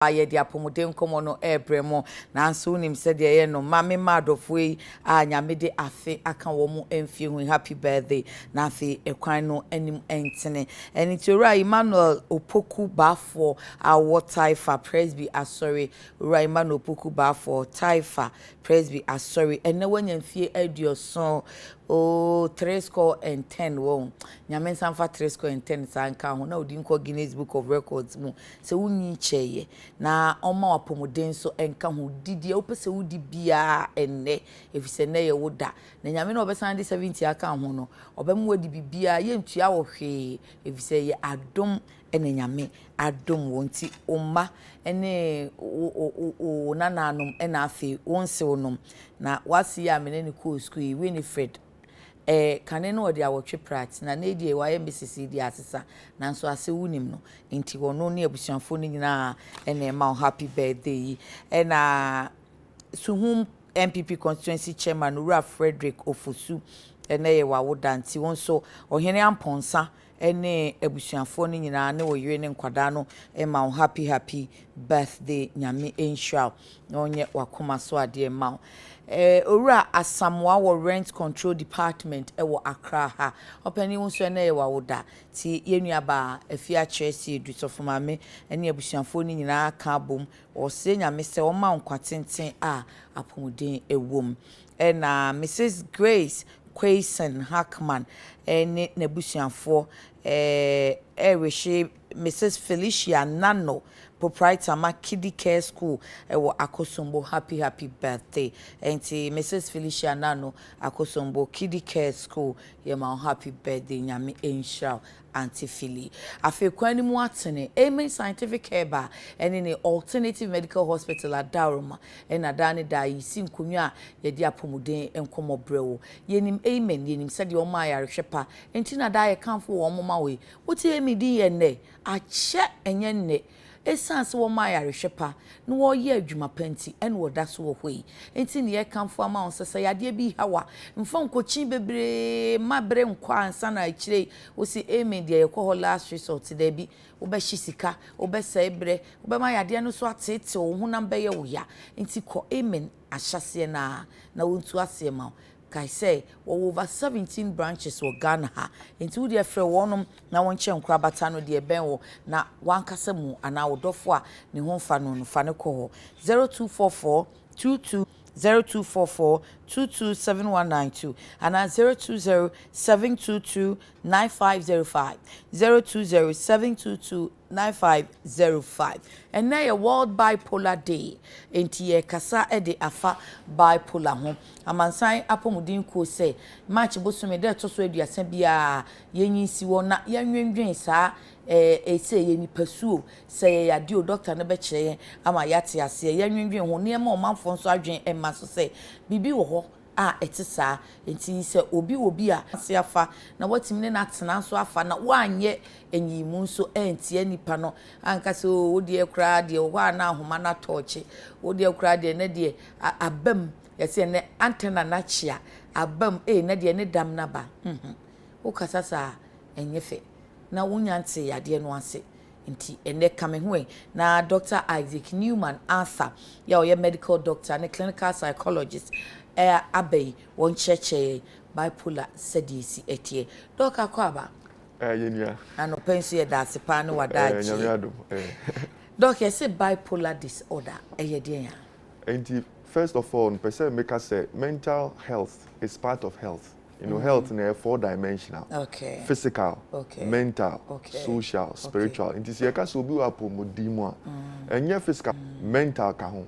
aye dia pomuden komo no ebremo nanso nim se de ye no mame madofo a nyame de afe aka wo mu emfie hu happy birthday na afe ekwan no anim entene eni tora Emmanuel Opoku bafo awo taifa presby asori ora Emmanuel Opoku bafo taifa presby asori ene wanya mfie adioson o 310 won nyame sanfa 310 sanka ho na odi nko Guinness Book of Records mu se wunyi cheye na oma wapomuden so enka ho didi opese wudi bia enne efise ne ye woda na nyame na obesan de 70 aka ho no obemu wadi bibia ye ntua wo hwe efise ye adom ene nyame adom wonti omma ene o nananom ena afi wonse wonom na wasi ya menene ko school Winifred kane no odi awotwe prat na na die waye mbisisi di asesa nanso ase wunim no enti wono ne abusuafo ni nyina ene ma happy birthday na suhum MPP constituency chairman Ura Frederick Ofosu ene ye wawoda nti wonso ohene amponsa ene abusuafo ni nyina ne woyire ne nkwada no ma happy birthday nyame ensha onye wakoma so ade ma Ora Asamwa wo rent control department ewo Accra ha opani wonso na ye wawoda ti yenuaba afia chesi edusofomame ene abusuafo ni nyina ka bom o se nyame se o ma nkwatenten a apomuden ewom na Mrs Grace Quason Hackman ene nabusuafo ereshi Mrs Felicia Nano proprietor ma Kiddie Care School ewo Akosombo happy birthday enti Mrs Felicia Nano Akosombo Kiddie Care School ye ma happy birthday nyame ensha Auntie Philly afi kwani mu atene Amen Scientific Care Bar ene ne Alternative Medical Hospital Adaroma ena dane da yisi nkonwa ye di apomuden enkomo brewo yenim Amen yenim sade o ma yarehwepa enti na da ye kanfo wo mo ma we wotie emidi ye ne ache enye ne esanse wo ma yarehwepa no wo ye adwuma panti ene wo da so wo hoi enti ne ye kanfo ama on sese yade bi hawa mfa nkochi bebre mabre nkwa ansa na akire wo si Amen de ye ko last resort da bi wo be hysika wo be sebre wo be ma yade no so atete wo honam be ye wo ya enti ko Amen ahyase na wontu ase ma kai say over 17 branches wo Ghana ha enti wo de afre wonom na wonche nkura bata no de ben wo na wankasa mu ana wodofo a ne ho fa no fa ne ko ho 0244 22 0244 227192 and 0207229505 0207229505 and now a World Bipolar Day enti ye kasa e de afa bipolar ho amansan apomudin ko se match bosume de to so aduasa bia yenyi si wo na yanwenwen saa say ye nipasuo say ya dio doctor na be kire ama yate ase yanwenwen ho ne ma omanfo nso adwen emma so say bibi wo ho a etisa enti se obi a se afa na watim ne na tena so afa na wanye enyimu nso enti anipa no anka se wo de kra de wo na ahoma na toche wo de kra de na de abam yese ne antena na chia abam na de ne dam na ba wo kasasa enyefe na wunyante yade no ase nti ene kame ho na Dr. Isaac Newman Arthur ya oye medical doctor and clinical psychologist abey won cheche bipolar sedisi etie doka kwaba yenia ano penso ye da sepa ne wadaji doc say bipolar disorder ye de ya and first of all person make us say mental health is part of health. You know, health in a 4-dimensional. Okay. Physical, mental, social, spiritual. It is yeka so bi wa pomodimo. Enye physical, mental ka ho,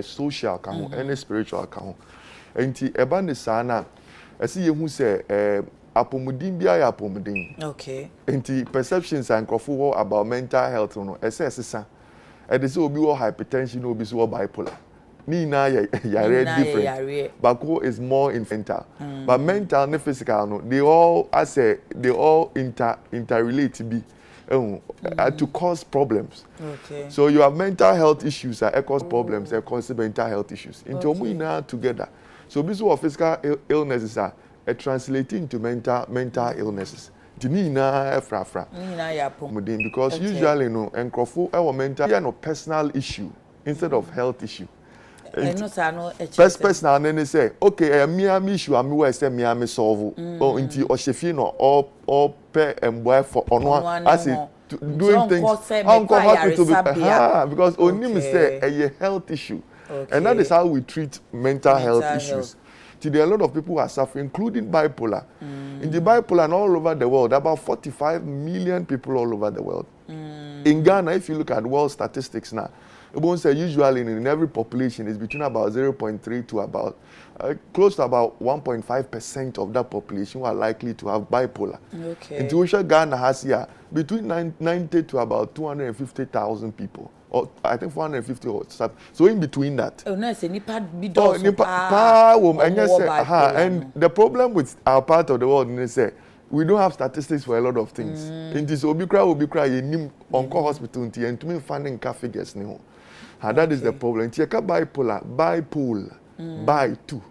social ka ho, and spiritual ka ho. Enti eba ne sana, esi ye hu se apomodin bia ya apomodin. Okay. Enti perceptions and crofo about mental health no, ese sesa. E dey say obi wo hypertension, obi so bipolar. Nina yare different. Bako is more in mental. But mental and physical no, they all interrelate to be to cause problems. Okay. So you have mental health issues that cause problems, that cause mental health issues. Into now together. So this of physical illnesses are translating to mental illnesses. Tini na efrafra. Because usually no enkrofo e mental no personal issue instead of health issue. Personal nene say okay me issue am we say me solve oh inti ohyefi no or pe emboy for ono as doing things uncle hospital because onim say a health issue and that is how we treat mental health issues. Today, a lot of people are suffering, including bipolar. In the bipolar and all over the world, about 45 million people all over the world. In Ghana, if you look at world statistics now, it won't say usually in every population is between about 0.3 to about close to about 1.5% of that population who are likely to have bipolar. In Tuition, Ghana has here between 90 to about 250,000 people. Or I think 450 or something. So in between that. And the problem with our part of the world is say we don't have statistics for a lot of things. In this Obikra you onko hospital and to me finding figures new. That is the problem. Bipolar, by two.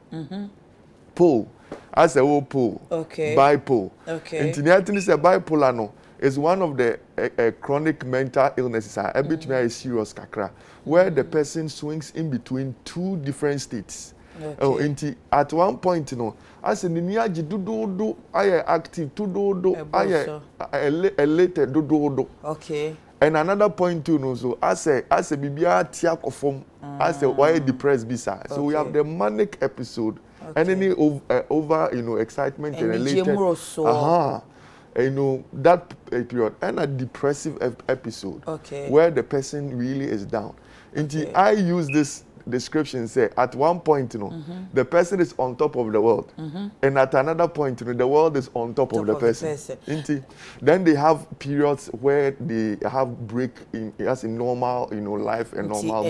Pole. As a whole pole. Bipolar. And the say bipolar no. Is one of the chronic mental illnesses, a bit very serious kakra, where the person swings in between two different states. At one point, you know, as in the near do I active I elated do. And another point, you know, so as a bibia tiak of form, as a why depressed bisa. So we have the manic episode, and any over excitement and elated. You know that period and a depressive episode where the person really is down. I use this description say at one point the person is on top of the world and at another point the world is on top of the person. Then they have periods where they have break in as in normal life and normal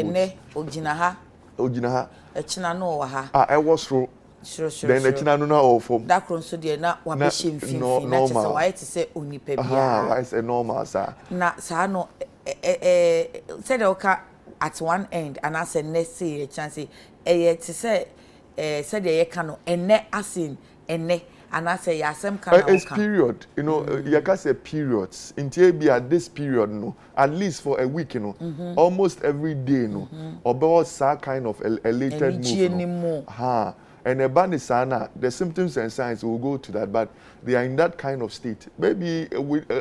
I was through. Then the China no form. That so dey na wa be shimfimfi na che say why to say onipa bia. Why say normal sir. Na sa no said oka at one end and as a next say chance to say said dey ka no ene asin ene and I say yasem ka na oka. It's period, you can say periods. In be at this period at least for a week almost every day about some kind of elated mood. And a band is sana, the symptoms and signs will go to that, but they are in that kind of state. Maybe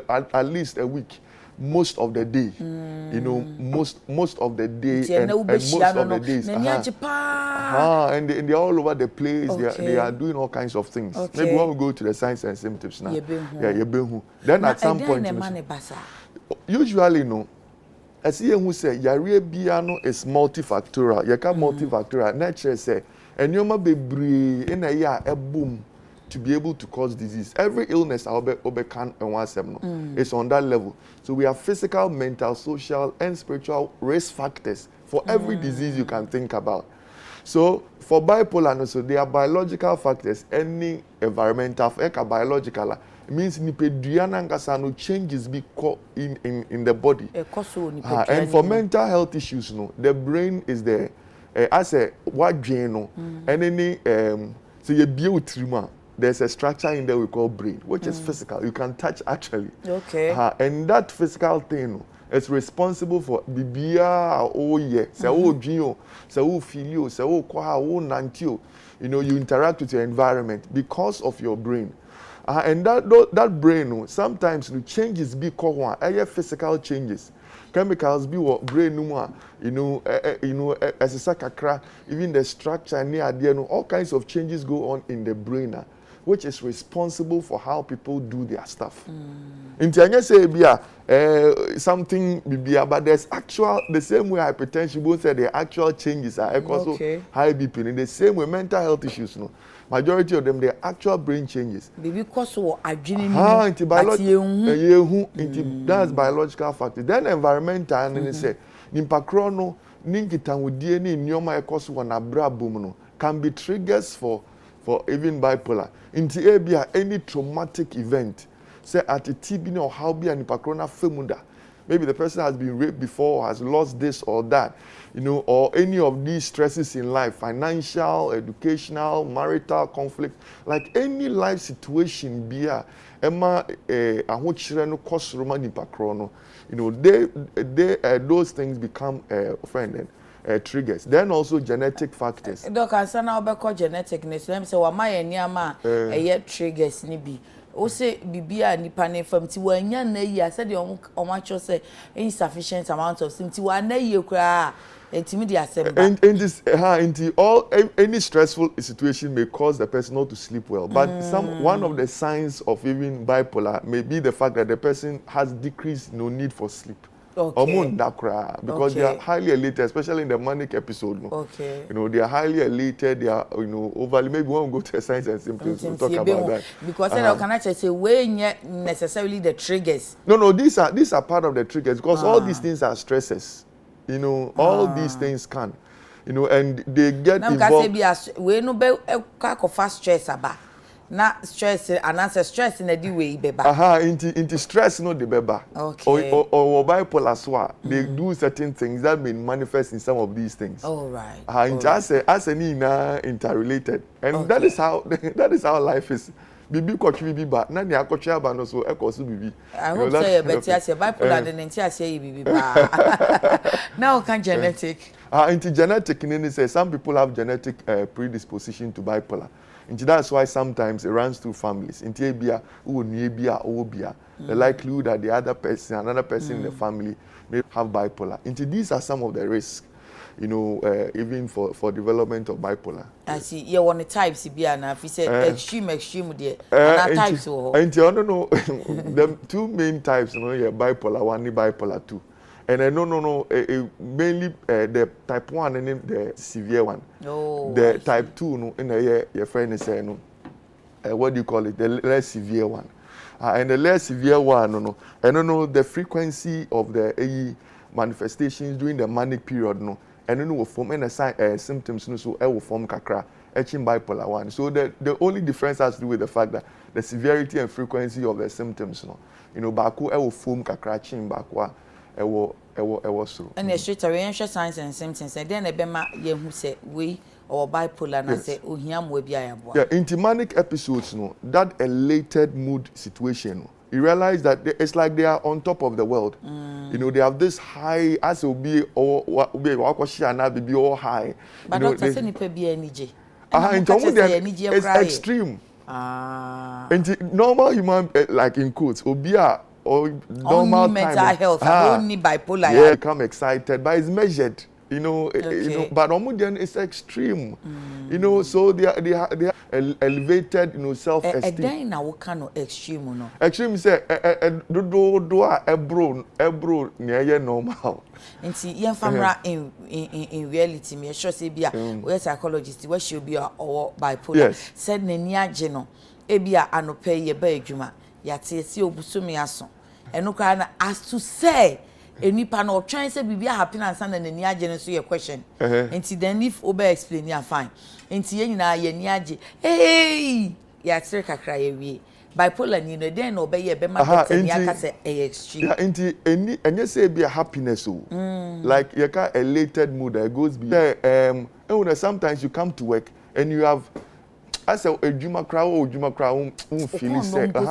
at least a week, most of the day. Most of the day and most of the days. And they're all over the place. They are doing all kinds of things. Maybe when we go to the signs and symptoms now. Then at some point, usually I see who say Yare is multifactorial. Yaka multifactorial. Nature say and you might be in a year a boom to be able to cause disease. Every illness can and it's on that level. So we have physical, mental, social, and spiritual risk factors for every disease you can think about. So for bipolar, so there are biological factors, any environmental, biological. It means nipeduana changes be in the body. And for mental health issues, the brain is there. As a what gene and any so you build there's a structure in there we call brain, which is physical. You can touch actually. And that physical thing is responsible for bibia you interact with your environment because of your brain. And that brain sometimes the changes be called physical changes. Chemicals be what brain as a sakakra, even the structure near there, all kinds of changes go on in the brain, which is responsible for how people do their stuff. In say something but there's the same way hypertension, both say the actual changes are also high BP. In the same way mental health issues, majority of them, the actual brain changes. Because that's biological factor. Then environmental, and then say, nimpakrono, ninkita wudieni nyoma ekosu wanabra bumuno can be triggers for even bipolar. Inti ebia any traumatic event, say at a TB or how be an nipakrona femunda. maybe the person has been raped before, has lost this or that, you know, or any of these stresses in life, financial, educational, marital conflict, like any life situation, Bia, Emma, no cost Roman no, you know, those things become friend triggers. Then also genetic factors. Doc, I say now about genetic. Let me say, what my near triggers ni bi. O say bibia nipa ne fam ti wanya na yi ase de o ma cho say insufficient amount of sim ti wa na yi kra entimi di asemba. And this any stressful situation may cause the person not to sleep well. But one of the signs of even bipolar may be the fact that the person has decreased need for sleep. Okay. Because they are highly elated, especially in the manic episode. No? Okay. You know, they are highly elated, they are, overly, maybe we won't go to signs and symptoms to talk about that. Because can I just say, we not necessarily the triggers. No, these are part of the triggers, because all these things are stresses. You know, all these things can, and they get involved. We no be fast stress about. Na stress and answer stress in a way beba. Into stress no the beba. Okay. Or bipolar so they do certain things that may manifest in some of these things. All right. As any interrelated, and that is how life is. Bibi kochi bibi ba na nia kochi aba no so ekosu bibi. I hope say better as bipolar the nti say bibi ba. Now can genetic. Into genetic in say some people have genetic predisposition to bipolar. And that's why sometimes it runs through families. In Tibia, the likelihood that the other person, another person in the family may have bipolar. And these are some of the risks, even for development of bipolar. I see. You want the types to be if you say extreme there. And types no. The two main types, bipolar 1 and bipolar 2. And mainly the type 1 and the severe one. Oh, the type 2, no, in your friend is saying, what do you call it? The less severe one. And the less severe one, the frequency of the manifestations during the manic period, and will form any symptoms, so it will form kakra, etching bipolar 1. So the only difference has to do with the fact that the severity and frequency of the symptoms, baku it will form kakra, chin bakwa. So. And the straight away signs and symptoms, and then a bema ye who say we or bipolar and say oh hiam we be ayabo. Yeah, in manic episodes, that elated mood situation, you realize that it's like they are on top of the world. They have this high as will be or be all high. But doctor say nipa be energy. It's extreme. And normal human like in quotes, obia or normal only mental health, only bipolar. Yeah, become excited, but it's measured. But Omudian is extreme. So they are elevated, self-esteem. Then now what kind of extreme no? Extreme say do ebro near normal. And see, young family in reality, me sure say be a psychologist, where should be or bipolar. Yes. Said nenia geno, ebia anope ye be juma, yati si obusumi aso. And as to say, any pan or trying to be happiness and then niaje your question. And then if obe explain ya fine. And see na ye niaje. Hey, ya treka cry we. Bipolar then obey ye be my say extreme. Yeah, and you say be a happiness like you got elated mood that goes be sometimes you come to work and you have I say a juma crowd feeling say but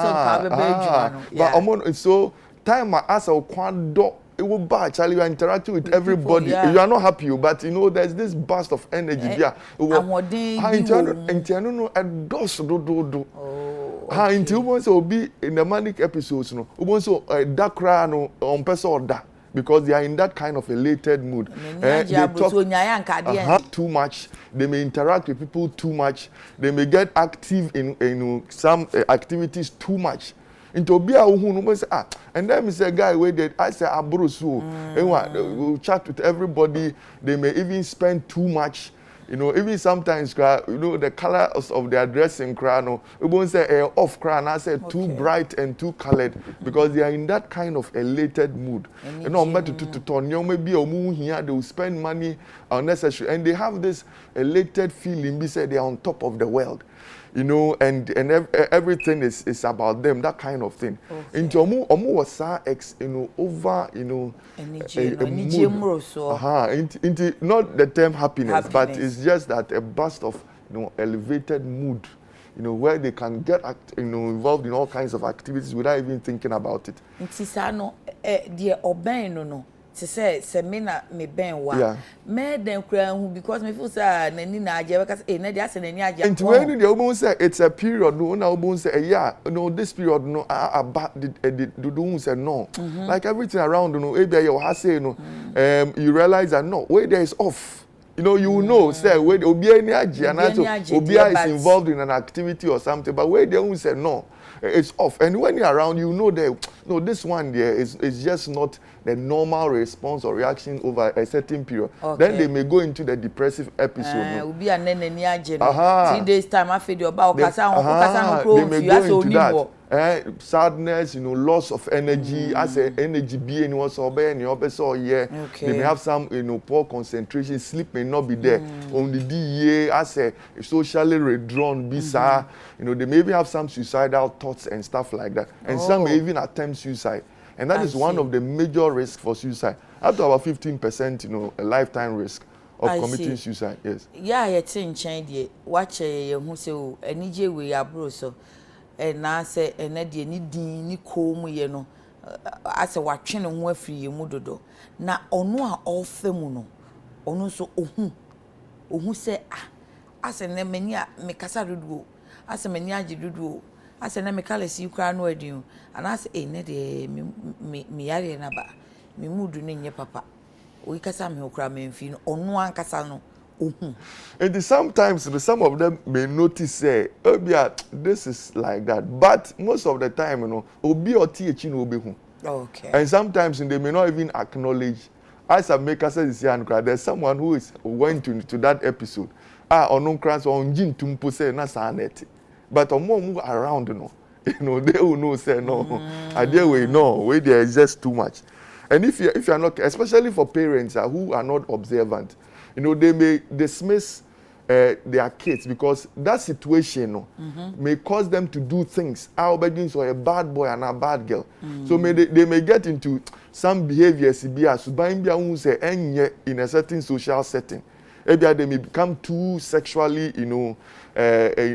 so time as a quando it will bad actually you are interacting with everybody people, you are not happy but there's this burst of energy until once will be in the manic episodes so that cry on person that because they are in that kind of elated mood. They talk too much. They may interact with people too much. They may get active in some activities too much. Into be a who say and then is a guy where they I say abruso. We'll chat with everybody. They may even spend too much. Even sometimes, the colors of their dressing, we won't say off, I say too bright and too colored because they are in that kind of elated mood. Maybe a moon here, they will spend money unnecessary, and they have this elated feeling. We say they are on top of the world. you know, and everything is about them, that kind of thing. Into omu was you know, over, you know, into not the term happiness, but it's just that a burst of, you know, elevated mood, you know, where they can get you know, involved in all kinds of activities without even thinking about it. No, dear obey no. To say semina me ben wa me den kura hu because me feel say nani na aje because na dia say nani aje and when the obon say it's a period no na obon say yeah no this period no about the do say no like everything around no e be you have say no you realize that no where there is off, you know, you know say where obi any aje and so obi is involved in an activity or something, but where they won't say no, it's off. And when you're around, you know that no, this one there is just not the normal response or reaction over a certain period. Then they may go into the depressive episode. Will be an 3 days time after your bow. They may go into that. Sadness, you know, loss of energy. As a energy being was obey and you so yeah. They may have some, you know, poor concentration. Sleep may not be there. On the DA as a socially withdrawn, bizarre. You know, they maybe have some suicidal thoughts and stuff like that. And some may even attempt suicide. And that is one of the major risks for suicide. Up to about 15%, you know, a lifetime risk of committing suicide. Yes. Yeah, it's in change. Watch who say any J we are bro so. And now say and any ni comb ye no. As a watching and we free you mudodo. Na ono all femuno. Ono so who say as a nemenia me casa do. As a menia jidu. I said, "I'm a callous you cry no you." And I say, "Ne de me yari na ba me mudu ne nye papa." We kasa me okra me mfi no onu an kasa no ohun. And sometimes some of them may notice say, "Oh, yeah, this is like that." But most of the time, you know, obi oti echi no obi hu. Okay. And sometimes they may not even acknowledge. As a maker says, there's someone who went to that episode. Onun kras on jin tumpo say na saneti. But move around, you know, they will know say no. Idea we know where there is just too much. And if you are not, especially for parents who are not observant, you know, they may dismiss their kids because that situation may cause them to do things. Our begging so a bad boy and a bad girl. So they may get into some behaviors in a certain social setting. Maybe they may become too sexually, you know,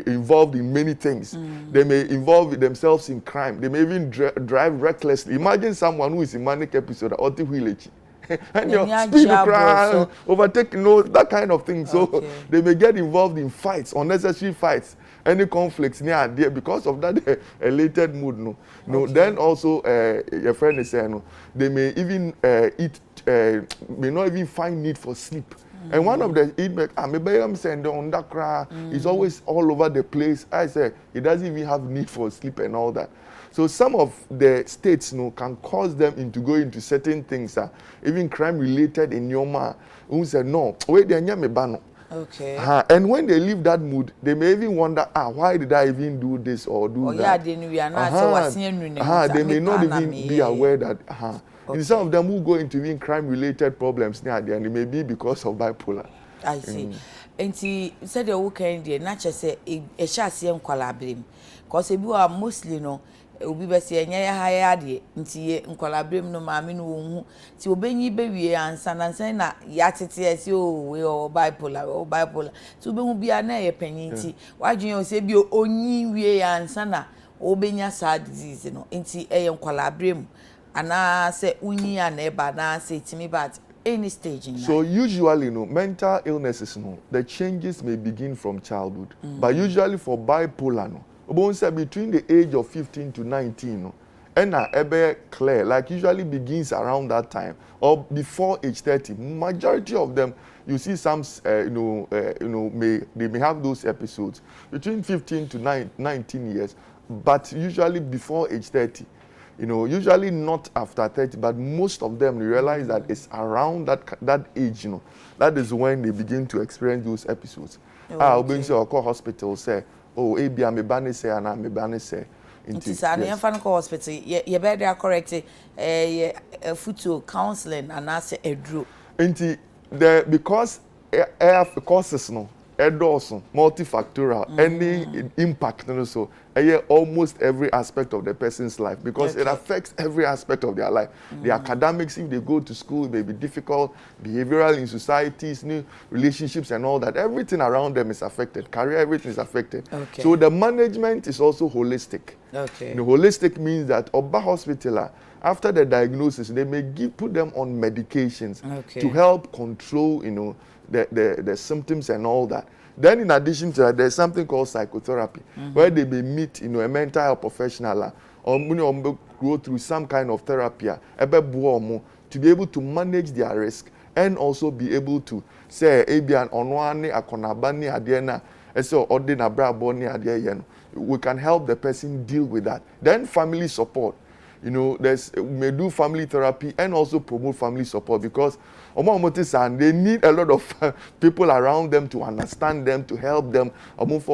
involved in many things. They may involve themselves in crime. They may even drive recklessly. Imagine someone who is in manic episode or the village. And you speed crime, overtaking, that kind of thing. So they may get involved in fights, unnecessary fights, any conflicts near there because of that elated mood. Then also your friend is saying they may even may not even find need for sleep. And one of the maybe I'm saying on that cry is always all over the place. I say it doesn't even have need for sleep and all that. So some of the states can cause them into going into certain things, even crime related in your mind. Who say no, wait there me bano. Okay. And when they leave that mood, they may even wonder, why did I even do this or do that? Yeah, we are not they may not even be aware that in some of them who go into even crime-related problems near the end, it may be because of bipolar. I see. And he said the weekend, not just say a chassis and collaborating. Because if you are mostly obi be say enya ya haya de nti nkolabrem no maame no wo ti obenyi bewie ansa na ya tete ese we bipolar ti obenhu bia na ye panyin ti wadwen o se bi onyi wie ansa na obenya sad disease no nti nkolabrem ana se unyi ana eba na se timi but any stage in life. So usually mental illnesses the changes may begin from childhood, but usually for bipolar between the age of 15 to 19, and ebe clear, like usually begins around that time or before age 30. Majority of them, you see some, they may have those episodes between 15 to 19 years, but usually before age 30. Usually not after 30, but most of them, you realize that it's around that age, that is when they begin to experience those episodes. I'll be to call hospital, say, oh, maybe I'm a banner say, and I'm a banner say. It is an infant hospital. You better correct foot counseling and answer a drew. Because causes also multifactorial, any impact also almost every aspect of the person's life, because it affects every aspect of their life. The academics, if they go to school, it may be difficult, behavioral in societies, new relationships and all that. Everything around them is affected. Career, everything is affected. So the management is also holistic. Holistic means that Oba Hospital, after the diagnosis, they may put them on medications to help control, the symptoms and all that. Then in addition to that, there's something called psychotherapy, where they may meet, a mental health professional or go through some kind of therapy to be able to manage their risk and also be able to say, we can help the person deal with that. Then family support. We may do family therapy and also promote family support, because they need a lot of people around them to understand them, to help them, reduce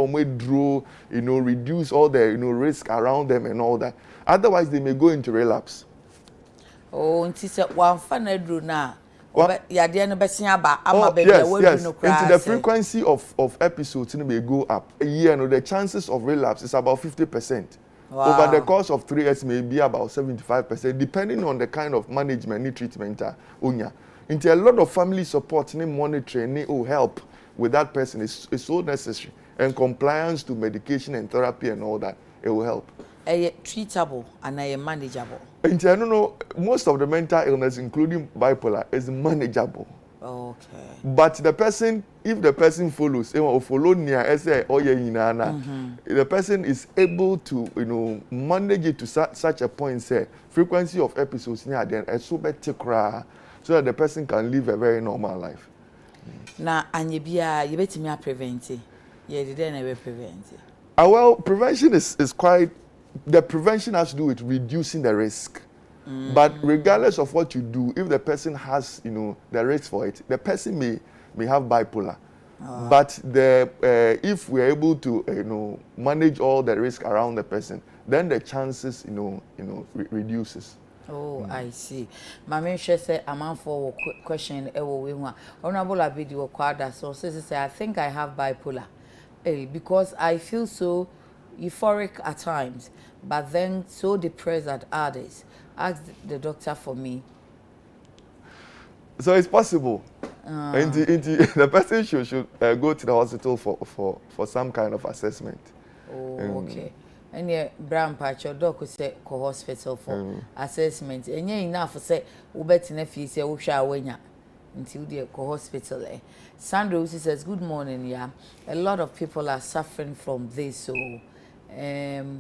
all the risk around them and all that. Otherwise, they may go into relapse. Oh, and she said, one fan now. Yes. Into the frequency of episodes may go up. The chances of relapse is about 50%. Wow. Over the course of 3 years, maybe about 75%, depending on the kind of management, treatment, Into a lot of family support, monitoring, help with that person is so necessary. And compliance to medication and therapy and all that, it will help. Treatable and manageable. Into, most of the mental illness, including bipolar, is manageable. Okay. But the person, if the person follows, the person is able to, manage it to such a point, say, frequency of episodes near the end, so that the person can live a very normal life. Now, and you bet me prevent it. Yeah, they never prevent it. Well, prevention is quite. The prevention has to do with reducing the risk. But regardless of what you do, if the person has, the risk for it, the person may have bipolar. But if we're able to, manage all the risk around the person, then the chances, reduces. Oh, I see. My main say a man for question. Honorable Abidi Okwada, so says, I think I have bipolar, because I feel so euphoric at times, but then so depressed at others. Ask the doctor for me. So it's possible. The person should go to the hospital for some kind of assessment. Oh, okay. And yeah, Brown Patch, your doctor say go hospital for assessment. And yeah, enough for say ubet in a fee say wenya until they go hospital. Sandra says, good morning, yeah. A lot of people are suffering from this, so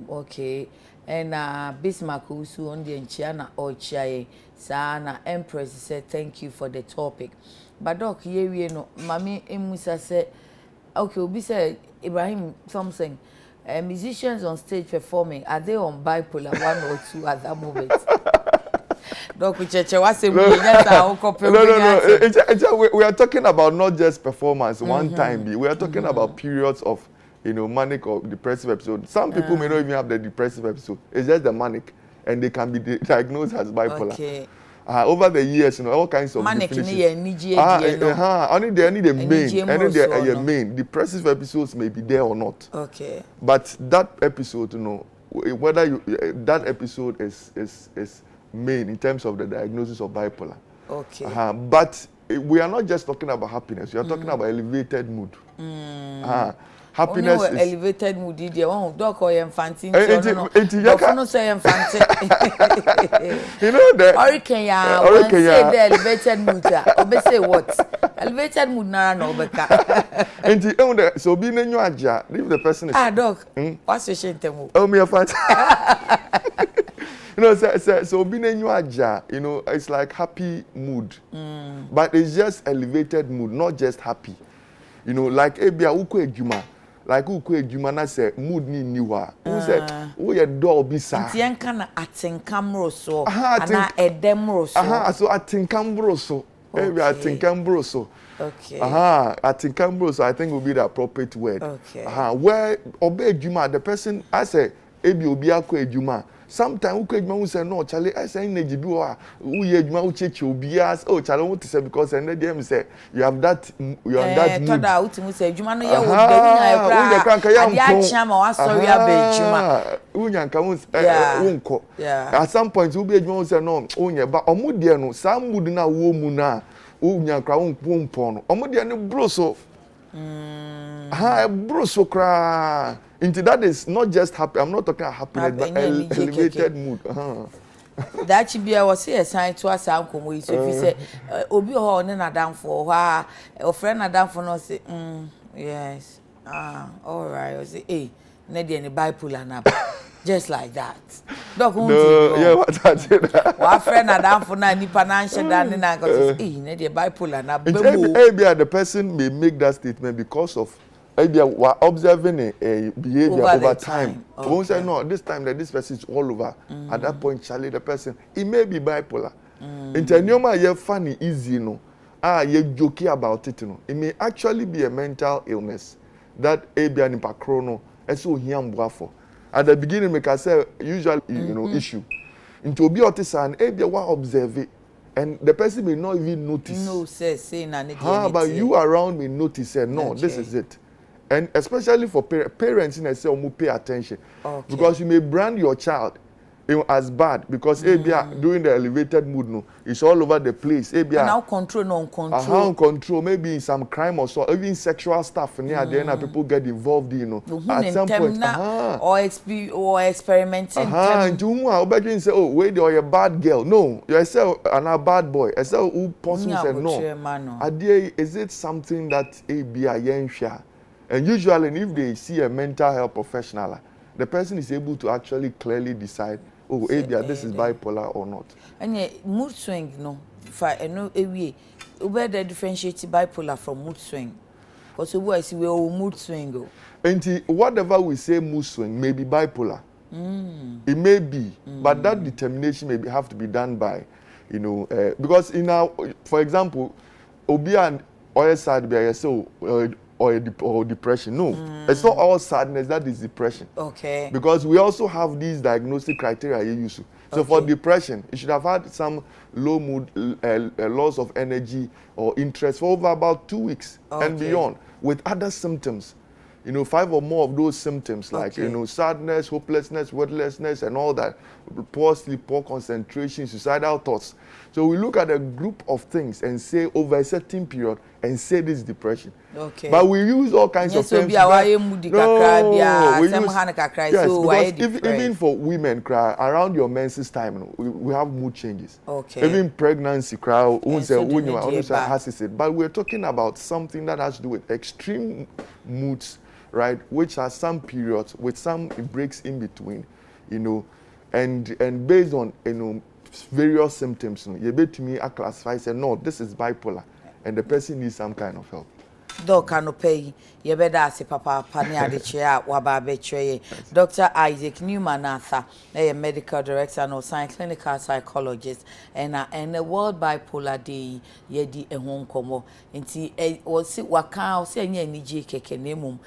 okay. And Bismarck who on the Chiana or Chiaye Sana Empress said thank you for the topic. But doc ye no Mami Emusa said okay, we say Ibrahim something. Musicians on stage performing, are they on bipolar 1 or 2 at that moment? Doc, we are talking about not just performance one time. We are talking about periods of manic or depressive episode. Some people may not even have the depressive episode. It's just the manic, and they can be diagnosed as bipolar. Okay. Over the years, all kinds of manic definitions. Only they need a main. Only they main. Depressive episodes may be there or not. Okay. But that episode, whether that episode is main in terms of the diagnosis of bipolar. Okay. But we are not just talking about happiness. We are talking about elevated mood. Happiness is elevated mood. Doc or infantile. No say infantile. The hurricane. Say the elevated mood. Obe say what? Elevated mood nara no beka. So be new aja. If the person is doc. What's your shame? Oh me a fan. So being a new aja, it's like happy mood, but it's just elevated mood, not just happy. Like ebia uko ejuma, like uko ejuma na say mood ni niwa. Who say wo ye do bisa. Nti enka na atenkam so, ana edem so. So atenkam so. Ebia atenkam so. Okay. Atenkam so I think will be the appropriate word. Okay. Where obe ejuma, the person I say ebi obi akọ ejuma. sometimes we could say no Charlie I say energy bi o we adwuma wo cheche obias oh Charlie what say because and them say you have that mood toda utimu say adwuma no ye wo da wunya ekra ade achia ma wa sorry aba adwuma wunya nka wonko at some point we be adwuma say no wunya ba omudie no some mood na wo mu na wunya nkra wonpon no omudie no bro so bro so cry into that is not just happy. I'm not talking about happiness, but elevated mood. That should be our say a sign to us. Uncle, we so if you say, Obi ho na down for wha a friend na down for no say, yes, all right. I say, hey, Nedi any bipolar na, just like that. Doc, yeah, what I said. Our friend na down for na nipa na answer dan na go say, hey, Nedi bipolar na. Maybe the person may make that statement because of. Maybe we're observing a behavior over time. Okay. Won't say no, this time that this person is all over. At that point, Charlie, the person, he may be bipolar. In you're funny, easy, you know. You're jokey about it, you know. It may actually be a mental illness that a be an impacrono, and so he am for. At the beginning, make I say usual, issue. Into be autism, a be one observe it. And the person may not even notice. No, say but you around may notice, say, no, this is it. And especially for parents, I say, pay attention. Okay. Because you may brand your child as bad because during the elevated mood, no, it's all over the place. Now control, control, maybe in some crime or so, even sexual stuff. Near the end, people get involved, at some point. Or experimenting. And you say, oh, wait, you're a bad girl. No, you say, I'm a bad boy. I say, who possibly say no. Is it something that a and usually, if they see a mental health professional, the person is able to actually clearly decide, oh, this is bipolar or not. And mood swing, no, if I know a way, where they differentiate bipolar from mood swing. Because we see where mood swing go. And whatever we say mood swing may be bipolar. It may be, but that determination may have to be done by, because for example, Obi and Oya sad be so. Or depression. No, it's not all sadness that is depression. Okay. Because we also have these diagnostic criteria you use. So for depression, you should have had some low mood, loss of energy or interest for over about 2 weeks and beyond, with other symptoms. 5 or more of those symptoms like sadness, hopelessness, worthlessness, and all that. Poor sleep, poor concentration, suicidal thoughts. So we look at a group of things and say over a certain period and say this is depression. Okay. But we use all kinds of terms. Even for women, around your menses time, we have mood changes. Okay. Even pregnancy, but we're talking about something that has to do with extreme moods, right? Which has some periods with some breaks in between, and based on various symptoms, you bet me I classify say no, this is bipolar, and the person needs some kind of help. Doc pay ye better say papa pani adichia waba betray Dr. Isaac Newman Arthur, a medical director and science clinical psychologist, and the World Bipolar Day ye di ehon komo nti was sit waka say nya niji keke nemum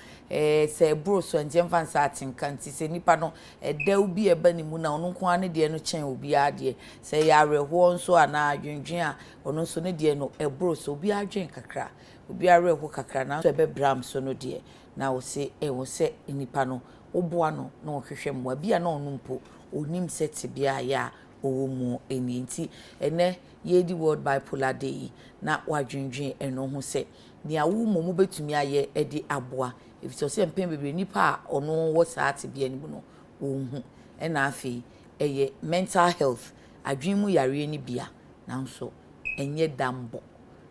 say bro so njem fan satin kanti say nipa no da obi eba ni mu na ono nko ane de no chen obi ade say yare ho nso ana adwendwen a ono nso ne de no bro so obi adwen kakra obi are ho kakra na so be bram so no de na wo se nipa no oboa no na ohwehwe mwa bia na ono mpo onim set bia ya owo mu eni nti ene ye di World Bipolar Day na wadwendwen eno ho se nia wo mu betumi aye edi aboa if so se mpem bebre nipa ono wo saati bia ni no ohun ena afi eye mental health adwen mu yare ni bia na nso enye dambo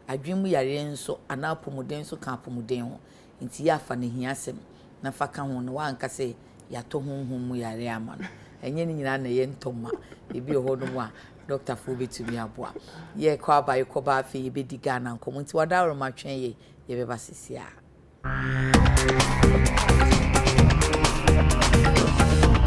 adwemu yare nso anapomuden so ka apomuden ho nti ya fa ne hiasem na fa ka ho no wa anka se ya to honhom mu yare ama no enye ni nyina na ye ntoma ebi ho no mu a Dr. Fobe to me aboa ye kwa ba afi ye be diga na nkomo nti wada ro matwen ye beba sisia